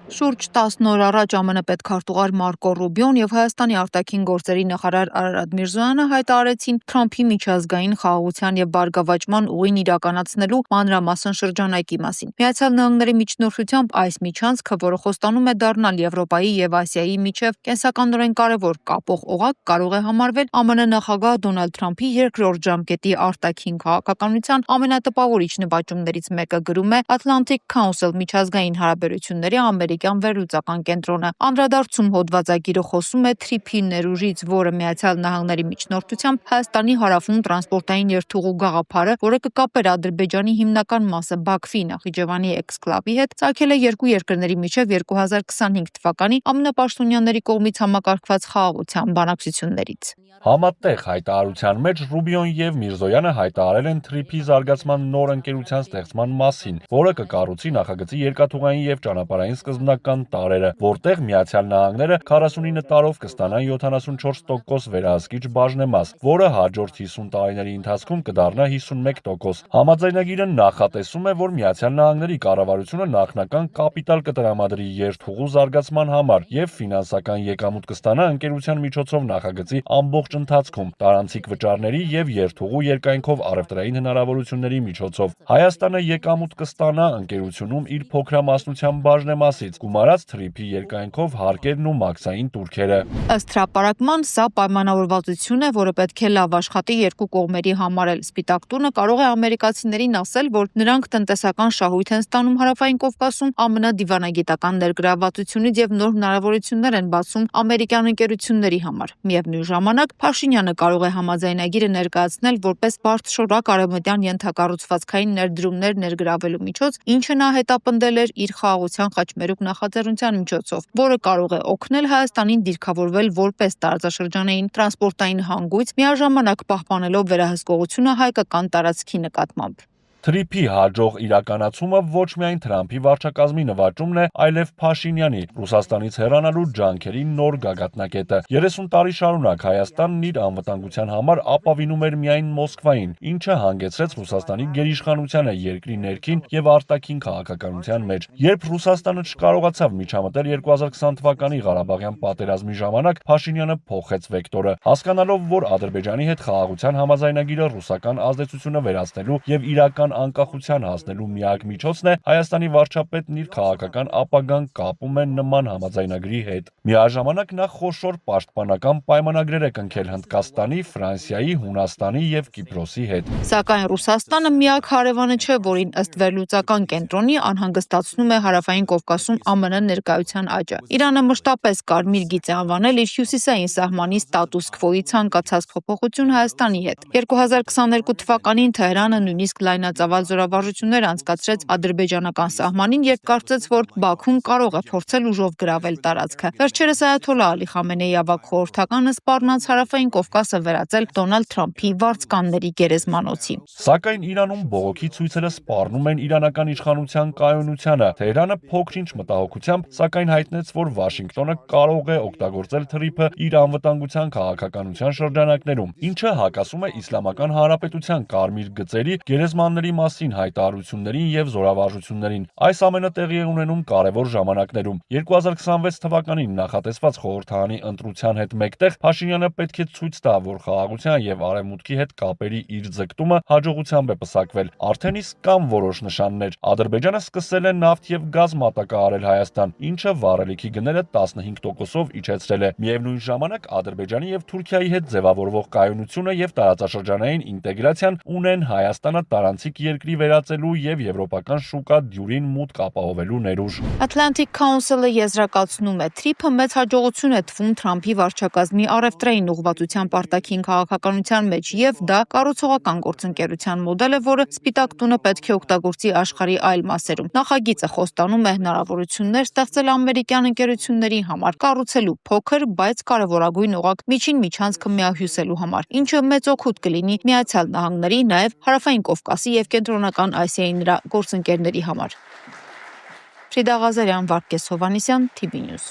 Շուրջ 10 օր առաջ ԱՄՆ պետքարտուղար Մարկո Ռուբիոն եւ Հայաստանի արտաքին գործերի նախարար Արարատ Միրզոյանը հայտարարեցին Թրամփի միջազգային խաղաղության եւ բարգավաճման ուղին իրականացնելու մանրամասն շրջանակի մասին։ Միացյալ Նահանգների միջնորդությամբ այս միջանցքը, որը խոստանում է դառնալ Եվրոպայի եւ Ասիայի միջև կենսականորեն կարևոր կապող օղակ, կարող է համարվել ԱՄՆ նախագահ Դոնալդ Թրամփի երկրորդ ժամկետի արտաքին քաղաքականության ամենատպավորիչ նվաճումներից մեկը, գրում է Atlantic Council միջազգային հարաբերությունների ամերիկյան վերլուծական կենտրոնը։ Անդրադարձում հոդվածագիրը խոսում է TRIP-ի ներուժից, որը Միացյալ Նահանգների միջնորդությամբ Հայաստանի հարավում տրանսպորտային երթուղու գաղափարը, որը կկապեր Ադրբեջանի հիմնական մասը Բաքվի Նախիջևանի էքսկլավի հետ, ցակել է երկու երկրների միջև 2025 թվականի ամենապաշտոնյաների կողմից համակարգված խաղաղության բանակցություններից։ Համատեղ հայտարարության մեջ Ռուբիոն եւ Միրզոյանը հայտարարել են TRIP-ի զարգացման նոր ընկերության ստեղծման մասին, որը կկառուցի նախագծի երկաթուղային եւ ճանապարհային սկզբնական տարրերը, որտեղ Միացյալ Նահանգները 49 տարով կստանան 74% վերահսկիչ բաժնեմաս, որը հաջորդ 50 տարիների ընթացքում կդառնա 51%։ Համաձայնագիրը նախատեսում է, որ Միացյալ Նահանգների կառավարությունը նախնական կապիտալ կտրամադրի երթուղու զարգացման համար եւ ֆինանսական եկամուտ կստանա ընկերության միջոցով նախագծի ամբողջ ընթացքում, տարանցիկ վճարների եւ երթուղու երկայնքով առևտրային հնարավորությունների միջոցով։ Հայաստանը եկամուտ կստանա ընկերությունում իր փոքրամասնության բաժնեմասից, գումարած TRIP-ի երկայնքով հարկերն ու մաքսային տուրքերը։ Ըստ հրապարակման, սա պայմանավորվածություն է, որը պետք է լավ աշխատի երկու կողմերի համար էլ։ Սպիտակ տունը կարող է ամերիկացիներին ասել, որ նրանք տնտեսական շահույթ են ստանում Հարավային Կովկասում ԱՄՆ դիվանագիտական ներգրավվածությունից եւ նոր հնարավորություններ են բացում ամերիկյան ընկերությունների համար։ Միևնույն ժամանակ Փաշինյանը կարող է համաձայնագիրը ներկայացնել որպես բարձրորակ արևմտյան ենթակառուցվածքային ներդրումներ ներգրավելու միջոց, ինչը նա հետապնդել էր իր խաղաղության խաչմերուկ նախաձեռնության միջոցով, որը կարող է օգնել Հայաստանին դիրքավորվել որպես տարածաշրջանային տրանսպորտային հանգույց, միաժամանակ պահպանելով վերահսկողությունը հայկական տարածքի նկատմամբ։ TRIP-ի հաջող իրականացումը ոչ միայն Թրամփի վարչակազմի նվաճումն է, այլև Փաշինյանի Ռուսաստանից հեռանալու ջանքերի նոր գագաթնակետը։ 30 տարի շարունակ Հայաստանն իր անվտանգության համար ապավինում էր միայն Մոսկվային, ինչը հանգեցրեց Ռուսաստանի գերիշխանությանը երկրի ներքին եւ արտաքին քաղաքականության մեջ։ Երբ Ռուսաստանը չկարողացավ միջամտել 2020 թվականի Ղարաբաղյան պատերազմի ժամանակ, Փաշինյանը փոխեց վեկտորը, հասկանալով, որ Ադրբեջանի հետ խաղաղության համաձայնագիրը ռուսական ազդեցությունը վերացնելու եւ իրական անկախության հասնելու միակ միջոցն է, Հայաստանի վարչապետն իր քաղաքական ապագան կապում է նման համաձայնագրի հետ։ Միաժամանակ նա խոշոր պաշտպանական պայմանագրեր է կնքել Հնդկաստանի, Ֆրանսիայի, Հունաստանի եւ Կիպրոսի հետ։ Սակայն Ռուսաստանը միակ հարևանը չէ, որին ըստ վերլուծական կենտրոնի անհանգստացնում է Հարավային Կովկասում ԱՄՆ ներկայության աճը։ Իրանը մշտապես կարմիր գիծ է անվանել իր հյուսիսային սահմանի ստատուս քվոյի ցանկացած փոփոխություն Հայաստանի հետ։ 2022 թվականին Թեհրանը նույնիսկ լայնածավալ զորավարժություններ անցկացրեց ադրբեջանական սահմանին, երբ կարծեց, որ Բաքուն կարող է փորձել ուժով գրավել տարածքը։ Վերջերս Այաթոլլահ Ալի Խամենեի ավագ խորհրդականը սպառնաց Հարավային Կովկասը վերածել Դոնալդ Թրամփի վարձկանների գերեզմանոցի։ Սակայն Իրանում բողոքի ցույցերը սպառնում են իրանական իշխանության կայունությանը։ Թեհրանը փոքր-ինչ մտահոգությամբ, սակայն հայտնեց, որ Վաշինգտոնը կարող է օգտագործել TRIP-ը իր անվտանգության քաղաքականության շրջանակներում, ինչը հակասում է Իսլամական Հանրապետության կարմիր գծերի գերեզմանների մասին հայտարարություններին եւ զորավարժություններին։ Այս ամենը տեղի է ունենում կարևոր ժամանակներում։ 2026 թվականին նախատեսված խորհրդարանի ընտրության հետ մեկտեղ Փաշինյանը պետք է ցույց տա, որ խաղաղության եւ արևմուտքի հետ կապերի իր ձգտումը հաջողությամբ է պսակվել։ Արդեն իսկ կան որոշ նշաններ։ Ադրբեջանը սկսել է նավթ եւ գազ մատակարարել Հայաստան, ինչը վառելիքի գները 15%-ով իջեցրել է։ Միևնույն ժամանակ Ադրբեջանի եւ Թուրքիայի հետ ձևավորվող կայունությունը եւ տարածաշրջանային ինտեգրացիան ունեն Հայաստանը տարանցիկ երկրի վերածելու եւ եվրոպական շուկա դյուրին մուտք ապահովելու ներուժ։ Atlantic Council-ը եզրակացնում է, TRIP-ը մեծ հաջողություն է թվում Թրամփի վարչակազմի առևտրային ուղղվածության արտաքին քաղաքականության մեջ եւ դա կառուցողական գործընկերության մոդել է, որը Սպիտակ տունը պետք է օգտագործի աշխարհի այլ մասերում։ Նախագիծը խոստանում է հնարավորություններ ստեղծել ամերիկյան ընկերությունների համար, կառուցելու փոքր, բայց կարևորագույն օղակ միջին միջանցքը միահյուսելու համար, ինչը մեծ օգուտ կլինի Միացյալ Նահանգների, նաեւ Հարավային Կովկասի եւ Կենտրոնական Ասիայի նրա գործընկերների համար։ Ֆրիդա Ղազարյան, Վարդգես Հովհաննիսյան, TV News։